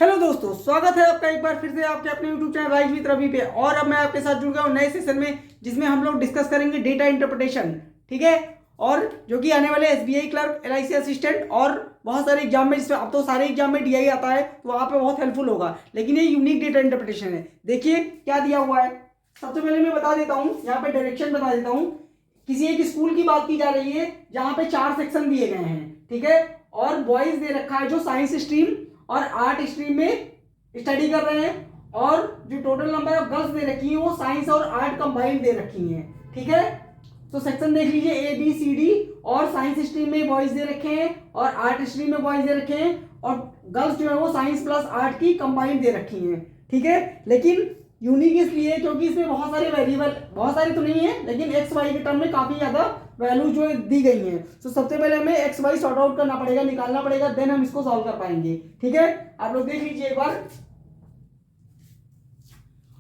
Hello दोस्तों, स्वागत है आपका एक बार फिर से आपके अपने YouTube channel rise with Ravi पे। और अब मैं आपके साथ जुड़ गया हूँ नए सेशन में, जिसमें हम लोग डिस्कस करेंगे डेटा इंटरप्रिटेशन। ठीक है, और जो कि आने वाले एसबीआई क्लर्क, एलआईसी असिस्टेंट और बहुत सारे एग्जाम में, जिसमें अब तो सारे एग्जाम में डीआई आता है, तो वहाँ पे बहुत हेल्पफुल होगा। लेकिन ये यूनिक डेटा इंटरप्रिटेशन है। देखिए क्या दिया हुआ है। सबसे पहले मैं बता देता हूँ, यहाँ पे डायरेक्शन बता देता हूँ। किसी एक स्कूल की बात की जा रही है जहाँ पे 4 सेक्शन दिए गए हैं। ठीक है, और बॉयज दे रखा है जो साइंस स्ट्रीम और आर्ट स्ट्रीम में स्टडी कर रहे हैं, और जो total number of girls they रखी है वो साइंस और आर्ट कंबाइंड दे रखी हैं। ठीक है, तो सेक्शन देख लीजिए ए बी सी डी। और साइंस स्ट्रीम में बॉयज दे रखे हैं और आर्ट स्ट्रीम में बॉयज दे रखे हैं, और गर्ल्स जो है वो साइंस प्लस आर्ट की कंबाइंड दे रखी हैं। ठीक है, लेकिन यूनिक इसलिए क्योंकि इसमें बहुत सारे वेरिएबल, बहुत सारे तो नहीं है, लेकिन एक्स वाई के टर्म में काफी ज्यादा वैल्यू जो दी गई है। तो सबसे पहले हमें एक्स वाई सॉर्ट आउट करना पड़ेगा, निकालना पड़ेगा, देन हम इसको सॉल्व कर पाएंगे। ठीक है, आप लोग देख लीजिए एक बार।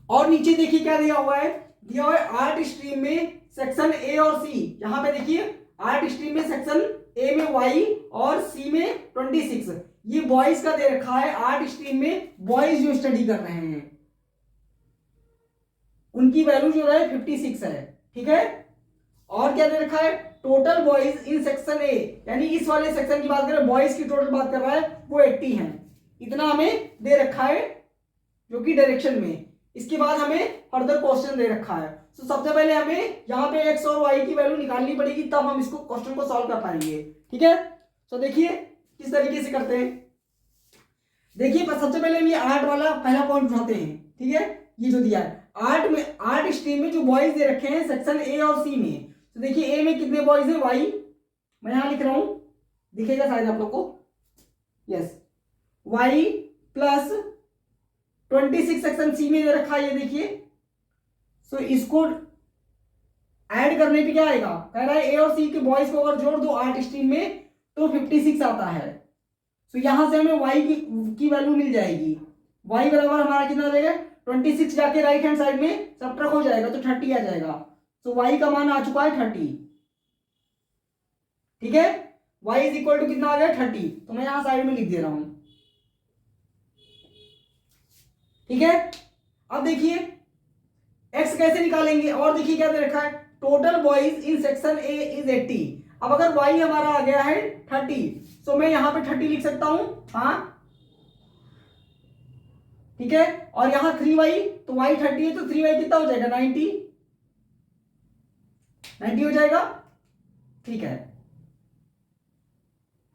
और नीचे देखिए क्या दिया हुआ है। दिया हुआ है आर्ट स्ट्रीम में सेक्शन ए और सी। यहां पे देखिए आर्ट स्ट्रीम में सेक्शन ए में वाई और सी में 26। ये बॉयज का दे रखा है। आर्ट स्ट्रीम में बॉयज जो स्टडी कर रहे हैं उनकी वैल्यू जो है 56 है। ठीक है, और क्या दे रखा है, टोटल बॉयज इन सेक्शन ए, यानी इस वाले सेक्शन की बात करें, बॉयज की टोटल बात कर रहा है, वो 80 है। इतना हमें दे रखा है जो कि डायरेक्शन में। इसके बाद हमें फर्दर क्वेश्चन दे रखा है। तो सबसे पहले हमें यहाँ पे एक्स और वाई की वैल्यू निकालनी पड़ेगी, तब हम इसको क्वेश्चन को सॉल्व कर पाएंगे। ठीक है, तो देखिए किस तरीके से करते हैं। देखिए सबसे पहले हम ये आर्ट वाला पहला पॉइंट उठाते हैं। ठीक है, ये जो दिया है आर्ट में, आर्ट स्ट्रीम में जो बॉयज दे रखे हैं सेक्शन ए और सी में। तो देखिए ए में कितने बॉयज है, वाई, मैं यहां लिख रहा हूं, दिखेगा शायद आप लोग को, yes, Y plus 26 section C में दे रखा है, ये देखिए। सो इसको ऐड करने पे क्या आएगा, कह रहा है ए और सी के बॉयज को अगर जोड़ दो आर्ट स्ट्रीम में तो 56 आता है। सो यहां से हमें y की वैल्यू मिल जाएगी। y बराबर हमारा कितना आ जाएगा, 26 जाके राइट हैंड साइड में सबट्रैक्ट हो जाएगा तो 30 आ जाएगा। सो y का मान आ चुका है 30। ठीक है, y इज इक्वल टू कितना आ गया 30, तो मैं यहां साइड में लिख दे रहा हूं। ठीक है, अब देखिए x कैसे निकालेंगे, और देखिए क्या दे रखा है, total boys in section A is 80। अब अगर y हमारा आ गया है 30, तो मैं यहां पे 30 लिख सकता हूं, हाँ। ठीक है, और यहां 3y, तो y 30 है तो 3y कितना हो जाएगा, 90 हो जाएगा। ठीक है,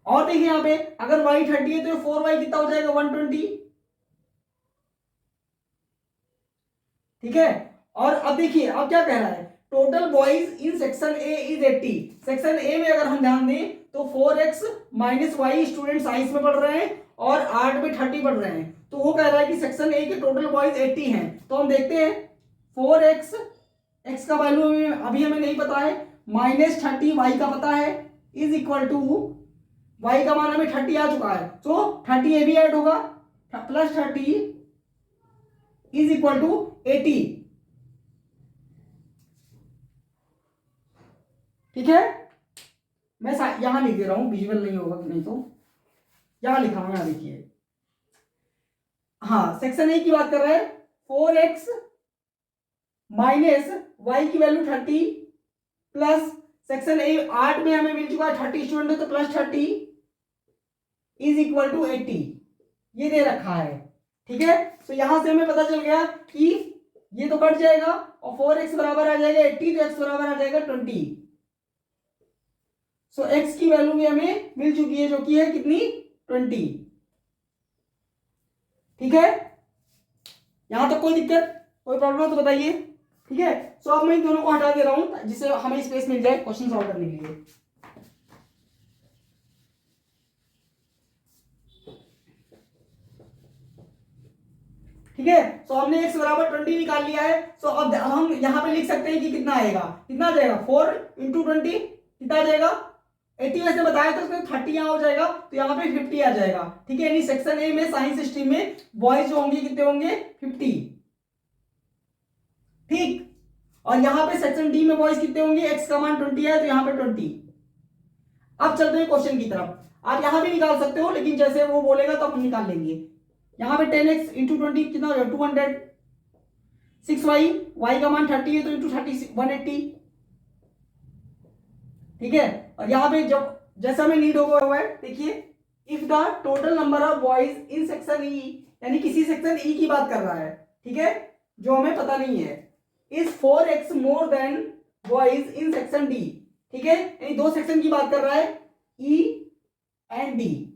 और देखिए यहां पे अगर y 30 है तो 4y कितना हो जाएगा, 120। ठीक है, और अब देखिए अब क्या कह रहा है, total boys in section A is 80। Section A में अगर हम ध्यान दें तो 4x minus Y student science में पढ़ रहे हैं और आर्ट में 30 पढ़ रहे हैं। तो वो कह रहा है कि सेक्शन ए के टोटल बॉयज 80 हैं। तो हम देखते हैं 4x, x का वैल्यू अभी हमें नहीं पता है, माइनस 30 y का पता है, इज इक्वल टू y का मान हमें 30 आ चुका है, तो 30 ए भी ऐड होगा, प्लस 30 इज इक्वल टू 80। ठीक है, मैं यहां लिख दे रहा हूं, विजुअल नहीं होगा नहीं तो यहां लिखा हूं, यहां देखिए। हाँ, सेक्शन ए की बात कर रहे हैं, 4x माइनस वाई की वैल्यू 30 प्लस सेक्शन ए 8 में हमें मिल चुका है 30 स्टूडेंट है, तो प्लस 30 इज इक्वल टू 80, ये दे रखा है। ठीक है, तो यहां से हमें पता चल गया कि ये तो कट जाएगा और 4x बराबर आ जाएगा 80, तो x बराबर आ जाएगा 20। सो x की वैल्यू भी हमें मिल चुकी है, जो कि है कितनी, 20। ठीक है, यहां तक कोई दिक्कत, कोई प्रॉब्लम है तो बताइए। ठीक है, सो अब मैं इन दोनों को हटा दे रहा हूं जिससे हमें स्पेस मिल जाए क्वेश्चन सॉल्व करने के लिए। ठीक है, तो हमने x बराबर 20 निकाल लिया है। तो अब हम यहां पे लिख सकते हैं कि कितना आएगा, कितना आ जाएगा, 4 इंटू 20 कितना आ जाएगा, 80 वैसे बताया था, उसमें 30 यहाँ हो जाएगा, तो यहाँ पे 50 आ जाएगा। ठीक है, यानी सेक्शन ए में साइंस स्ट्रीम में बॉयज जो होंगे कितने होंगे, 50। ठीक, और यहाँ पे सेक्शन डी में बॉयज कितने होंगे, एक्स का मान 20 है तो यहाँ पे 20। अब चलते हैं क्वेश्चन की तरफ। आप यहां भी निकाल सकते हो, लेकिन जैसे वो बोलेगा तो हम निकाल लेंगे। यहाँ पे 10x इंटू 20 कितना हो जाएगा 200, 6y, y का मान 30 है तो इंटू 30 180, ठीक है। और यहाँ पे जब जैसा हमें नीड होगा हुआ है, देखिए if the total number of boys in section E, यानी किसी सेक्शन ई की बात कर रहा है, ठीक है, जो हमें पता नहीं है, is 4x more than boys in section D, ठीक है, यानी दो सेक्शन की बात कर रहा है ई एंड डी।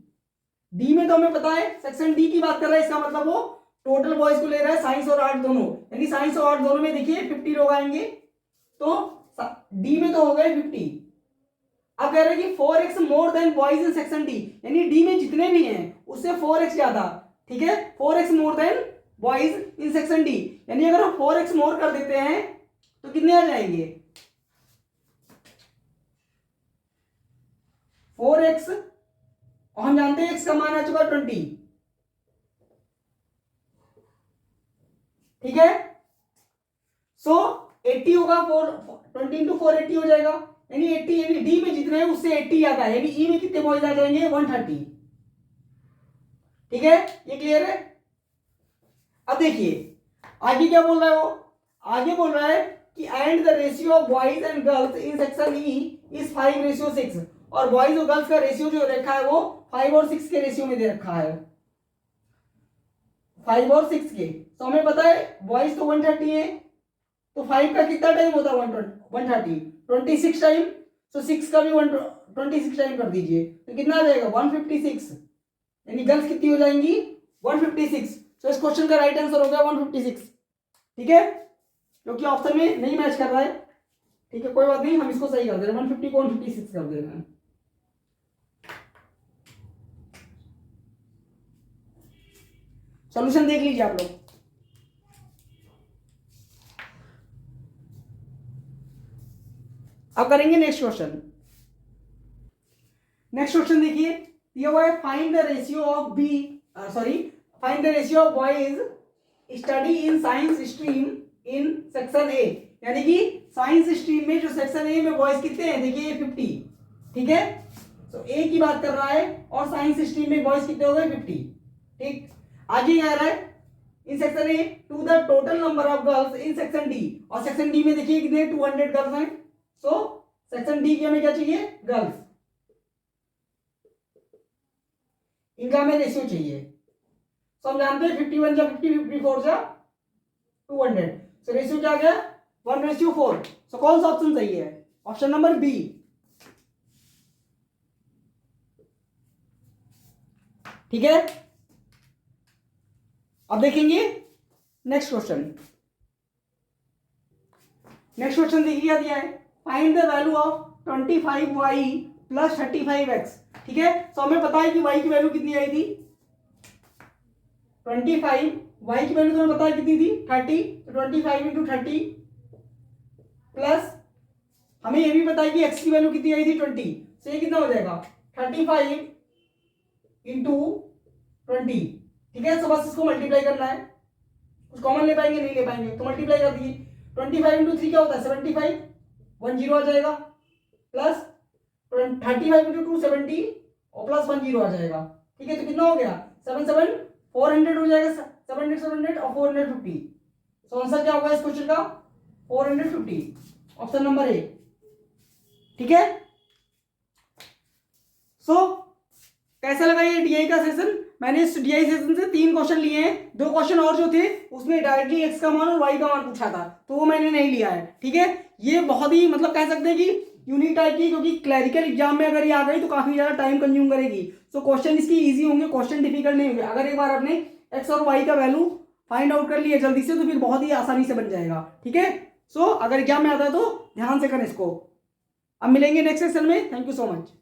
डी में तो हमें पता है, सेक्शन डी की बात कर रहा है, इसका मतलब वो टोटल बॉयज को ले रहा है, साइंस और आर्ट दोनों, यानी साइंस और आर्ट दोनों में देखिए 50 लोग आएंगे, तो डी में तो हो गए 50। अब कह रहे हैं कि 4x more than boys in section D, यानी डी में जितने भी हैं उससे 4x ज्यादा, ठीक है, 4x more than boys in section D, यानी अगर हम 4x मोर कर देते हैं तो कितने आ जाएंगे 4x, और हम जानते हैं x का मान आ चुका 20, ठीक है। सो 80 होगा, 20 इंटू 4 80 हो जाएगा, यानी 80, यानी डी में जितने हैं उससे 80 आता है, यानी ई में कितने बॉयज आ जाएंगे 130, ठीक है, ये क्लियर है। अब देखिए आगे क्या बोल रहा है वो, आगे बोल रहा है कि and the ratio of boys and girls in section E is 5:6, और बॉयज और गर्ल्स का रेशियो जो रखा है वो 5 और 6 के रेशियो में दे रखा है, 5 और 6 के। तो हमें पता है बॉयज तो 130 है, तो 5 का कितना टाइम होता है 130, 26 टाइम, तो 6 का भी 26 टाइम कर दीजिए, तो कितना आ जाएगा 156, यानी गर्ल्स कितनी हो जाएंगी 156। तो इस क्वेश्चन का राइट आंसर हो गया 156, ठीक है, क्योंकि ऑप्शन में नहीं मैच कर रहा है, ठीक है, कोई बात नहीं, हम इसको सही कर दे रहे हैं, 150 को 156 कर दे रहे हैं। सॉल्यूशन देख लीजिए आप लोग। अब करेंगे नेक्स्ट क्वेश्चन। नेक्स्ट क्वेश्चन देखिए, दिया हुआ है find the ratio of find the ratio of boys study in science stream in section ए, यानी कि साइंस स्ट्रीम में जो सेक्शन ए में बॉयज कितने हैं, देखिए 50, ठीक है, तो ए की बात कर रहा है, और साइंस स्ट्रीम में बॉयज कितने हो गए 50, ठीक। आगे क्या आ रहा है, in section A to the total number of girls in section D, और सेक्शन डी में देखिए कितने 200 गर्ल्स हैं, सो सेक्शन डी की हमें क्या चाहिए गर्ल्स, इनका हमें रेशियो चाहिए। तो हम जानते हैं 51 जा 50, 54 जा 200, सो रेशियो क्या आ गया 1:4। सो कौन सा ऑप्शन सही है, ऑप्शन नंबर बी, ठीक है। अब देखेंगे नेक्स्ट क्वेश्चन। नेक्स्ट क्वेश्चन देखिए क्या दिया है, find the value of 25y plus 35x, ठीक है। तो हमें पता है कि y की वैल्यू कितनी आई थी 25, y की वैल्यू तो हमें पता है कितनी थी 30, तो 25 इंटू 30 प्लस हमें ये भी पता है कि x की वैल्यू कितनी आई थी 20, तो ये कितना हो जाएगा 35 इंटू 20, ठीक है। तो बस इसको मल्टीप्लाई करना है, कुछ कॉमन ले पाएंगे नहीं ले पाएंगे, तो मल्टीप्लाई कर दिए, 25 इंटू 3 क्या होता है 75, 10 आ जाएगा, प्लस 35 इंटू 2 70 और प्लस 10 आ जाएगा, ठीक है। तो कितना हो गया 7 400 हो जाएगा, 700 और 450, तो आंसर क्या होगा इस क्वेश्चन का 450, ऑप्शन नंबर ए, ठीक है। सो कैसा लगा ये डीआई का सेशन, मैंने इस डीआई सेशन से 3 क्वेश्चन लिए हैं, 2 क्वेश्चन और जो थे उसमें डायरेक्टली एक्स का मान और वाई का मान पूछा था, तो वो मैंने नहीं लिया है, ठीक है। ये बहुत ही मतलब कह सकते हैं कि यूनिक टाइप की, क्योंकि क्लरिकल एग्जाम में अगर ये आ गई तो काफी ज्यादा टाइम कंज्यूम करेगी, सो क्वेश्चन इसकी इजी होंगे, क्वेश्चन डिफिकल्ट नहीं होंगे। अगर एक बार आपने एक्स और वाई का वैल्यू फाइंड आउट कर लिया जल्दी से तो फिर बहुत ही आसानी से बन जाएगा, ठीक है। सो अगर एग्जाम में आता है तो ध्यान से करें इसको। अब मिलेंगे नेक्स्ट सेशन में, थैंक यू सो मच।